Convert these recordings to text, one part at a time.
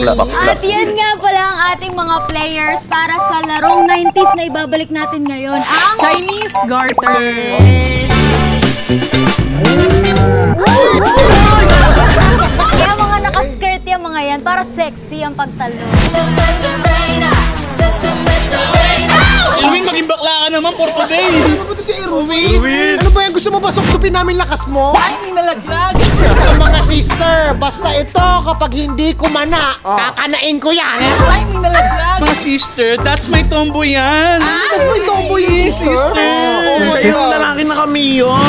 At yan nga pala ang ating mga players para sa larong 90s na ibabalik natin ngayon, ang Chinese garter. Kaya mga nakaskirt yung mga yan para sexy ang pagtalo. Irwin, maging bakla ka naman for today. Ano ba ito si Irwin? Ano ba yan? Gusto mo ba suksupin namin lakas mo? Ay, hindi nalaglag. Mga sister, basta ito kapag hindi kumana, kakanain ko yan. Ay, hindi nalaglag. Mga sister, that's my tomboy yan. That's my tomboy yung sister. Siya yung lalaki na kami yun.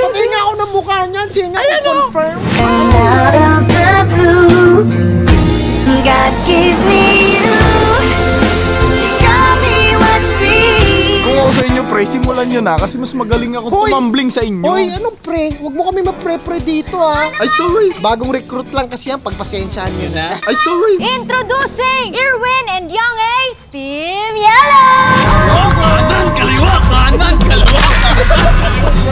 Pati nga ako ng mukha niyan, siya nga confirm. And out of the blue, God gave me you. Show me what's real. Kung ako sa inyo, pre, simulan nyo na kasi mas magaling ako tumambling sa inyo. Hoy, anong pre? Huwag mo kami mapre-pre dito ha. Ay, sorry. Bagong recruit lang kasi yan, pagpasensyaan nyo na. Ay, sorry. Introducing Irwin and Young A, Team Yellow! Kanan, kaliwa, kanan, kaliwa.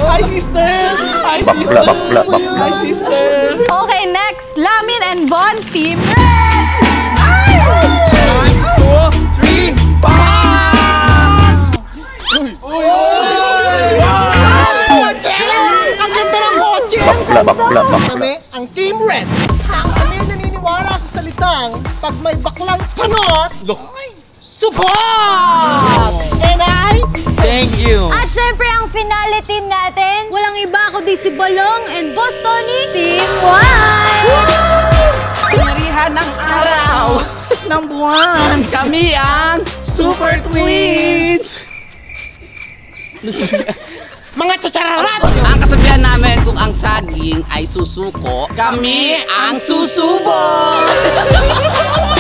Hi, sister. Hi, sister. Hi, sister. Okay, next, Lamin and Von, Team Red. 1, 2, 3, 5! Ang ganda ng kotse! Kami, ang Team Red. Kami naniniwala sa salitang pag may baklang panot, support! And I... Thank you. At syempre ang finale team natin, walang iba kundi si Balong and Boss Tony, Team White! Pinarihan ng araw ng buwan. Kami ang Super Twins. Mga tsachararat! Ang kasabihan namin kung ang saging ay susuko, kami ang susubo.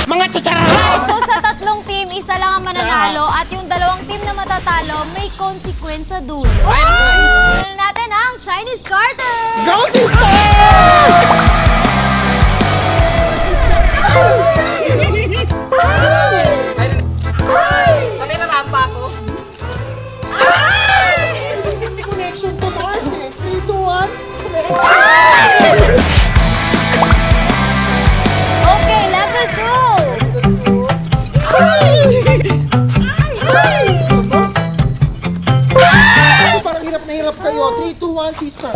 Mga tsachararat! So sa tatlong team, isa lang ang mananalo at yung dalawang team na matatalo may consequence sa dulo. Dulo natin ang Chinese garter! Go, sister! Sabi na rampa ko. Connection to Mars eh. 3, 2, 1. Okay, level 2! Parang hirap na hirap kayo. 3, 2, 1, sister.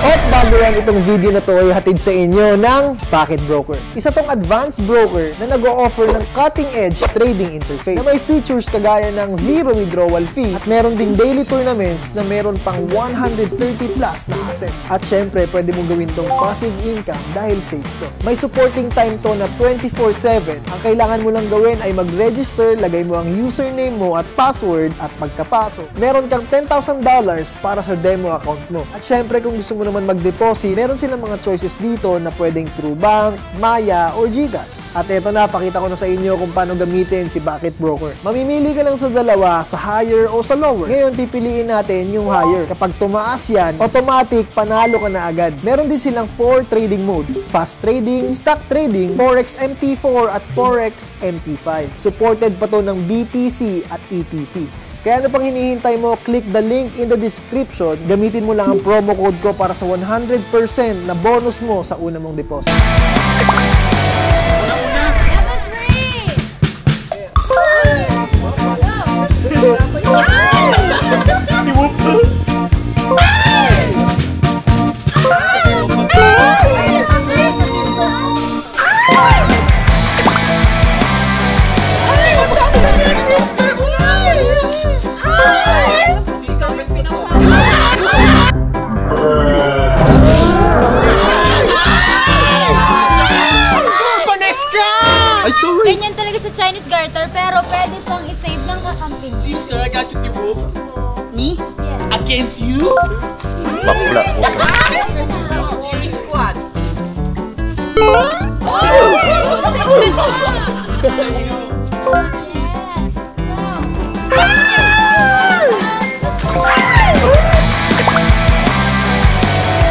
At bago yan, itong video na to ay hatid sa inyo ng Pocket Broker. Isa tong advanced broker na nag-o-offer ng cutting-edge trading interface na may features kagaya ng zero withdrawal fee at meron ding daily tournaments na meron pang 130 plus na assets. At syempre, pwede mong gawin tong passive income dahil safe to. May supporting time to na 24/7. Ang kailangan mo lang gawin ay mag-register, lagay mo ang username mo at password at pagkapasok, meron kang $10,000 para sa demo account mo. At syempre, kung gusto mo naman mag-deposit, meron silang mga choices dito na pwedeng through bank, Maya, or GCash. At eto na, pakita ko na sa inyo kung paano gamitin si Pocket Broker. Mamimili ka lang sa dalawa, sa higher o sa lower. Ngayon, pipiliin natin yung higher. Kapag tumaas yan, automatic, panalo ka na agad. Meron din silang 4 trading mode. Fast trading, stock trading, Forex MT4 at Forex MT5. Supported pa to ng BTC at ETP. Kaya ano pang hinihintay mo, click the link in the description. Gamitin mo lang ang promo code ko para sa 100% na bonus mo sa una mong deposit. Ganyan talaga sa Chinese garter, pero pwede pang isave ng kakampi niya. Sister, I got you, T-Wolf. Me? Yeah. Against you? Bakla. Cheering squad.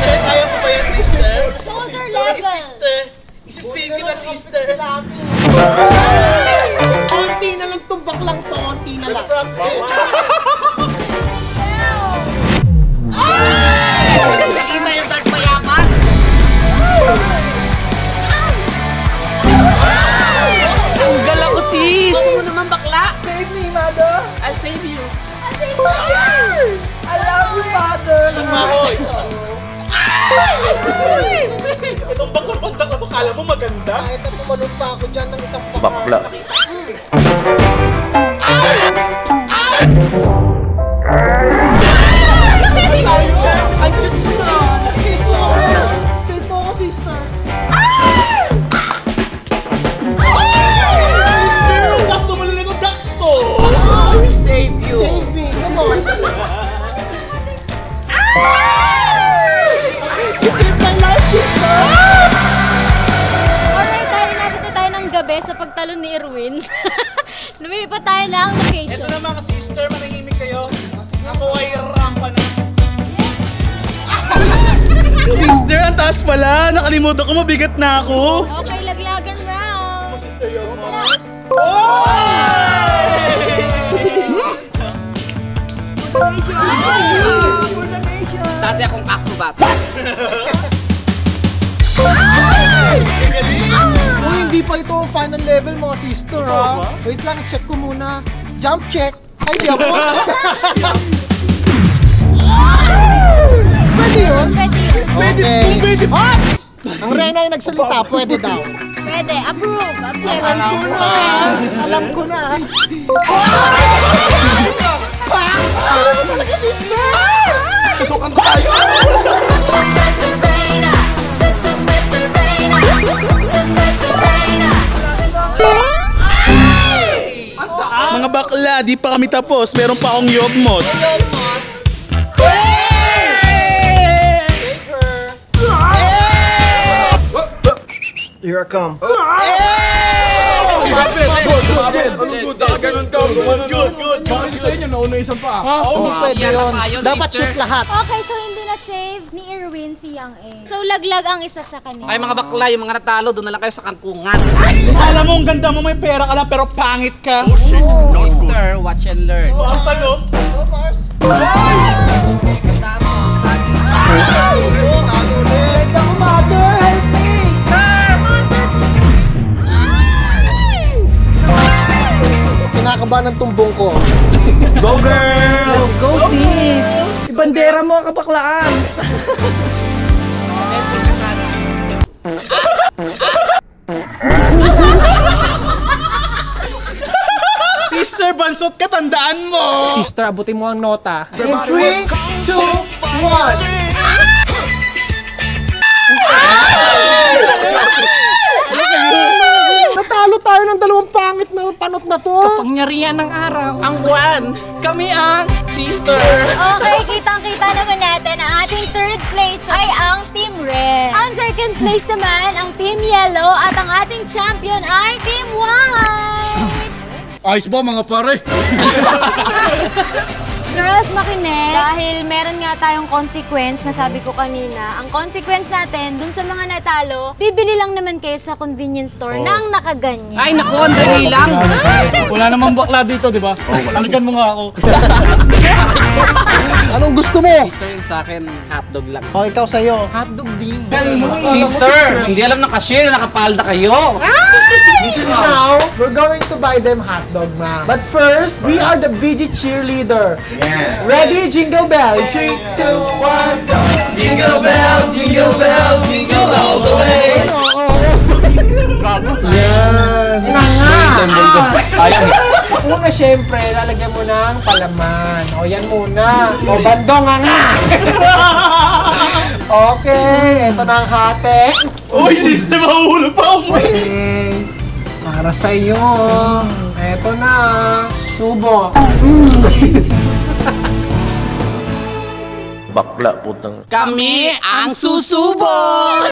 Kaya mo ba yan, sister? Shoulder level! Sister, isa-save kita, sister. Konti na lang tumbak lang to, konti na lang. Itong bakla-banda ko to, kala mo maganda? Kahit na tumalon pa ako dyan ng isang Bakla. Save mo ako, sister. Sister, gusto mo lang itong ducks to! Save you. Save me, come on. You saved my life, sister. Alright, dahil nabot na tayo ng gabi sa pagtalon ni Erwin. Lumipat tayo ng location. Ito na mga sister, manahimik kayo. Ako ay rampa na. Sister, ang taas pala. Nakalimutan ko, mabigat na ako. Okay, laglagan round. Sister, yung Dati akong acrobat. Uy, hindi pa ito final level mga sister ha. Wait lang, check ko muna. Jump check. Ay, di ako. Pwede yun? Pwede. Okay. Ang Reyna ay nagsalita, pwede daw. Pwede. Approve. Approve. Alam ko na. Susukan tayo! Mga bakla, di pa kami tapos. Meron pa akong yogmot. Here I come. Bakit sa inyo nauna isang pa? Oo, pwede Iyan yun. na tayo, Dapat sister. shoot lahat. Okay, so hindi na shave ni Erwin si Yang A. So laglag ang isa sa kanila. Ay mga bakla, yung mga natalo, doon na lang kayo sa kangkungan. Alam mo, ang ganda mo, may pera ka lang, pero pangit ka. Sister, watch and learn. Ang talo. Kinakabahan ng tumbong ko. Go, girl! Let's go, sis! Ibandera mo ang kabaklaan! Sister, bansot ka, tandaan mo! Sister, abutin mo ang nota. In 3, 2, 1. Natalo tayo ng dalawang pangit na panot na to. Pangyarihan ng araw! Ang buwan, Kami ang sister. Okay, kitang-kita naman natin ang ating third place ay ang Team Red. Ang second place naman, ang Team Yellow. At ang ating champion ay Team White. Ayos ba mga pare? Girls, makinig. Dahil meron nga tayong consequence na sabi ko kanina. Ang consequence natin, dun sa mga natalo, bibili lang naman kayo sa convenience store ng nakaganyan. Ay naku, ang dali lang. Wala namang bakla dito, di ba? Halikan mo nga ako. Anong gusto mo? Sister, yung sa akin, hotdog lang. O, ikaw sa'yo. hotdog din. Sister, hindi alam ng cashier na nakapalda kayo. Now, we're going to buy them hotdog, ma'am. But first, we are the BG cheerleader. Ready? Jingle bell. 3, 2, 1, go! Jingle bell, jingle bell, jingle all the way. Yan. Una, syempre, lalagyan mo ng palaman. O, yan muna. O, bandong nga. Okay, ito na ang hate. Uy, sister, mahuhulog pa ako. Okay. Para sa iyo. Eto na. Subo. Bakla putang. Kami ang susubo.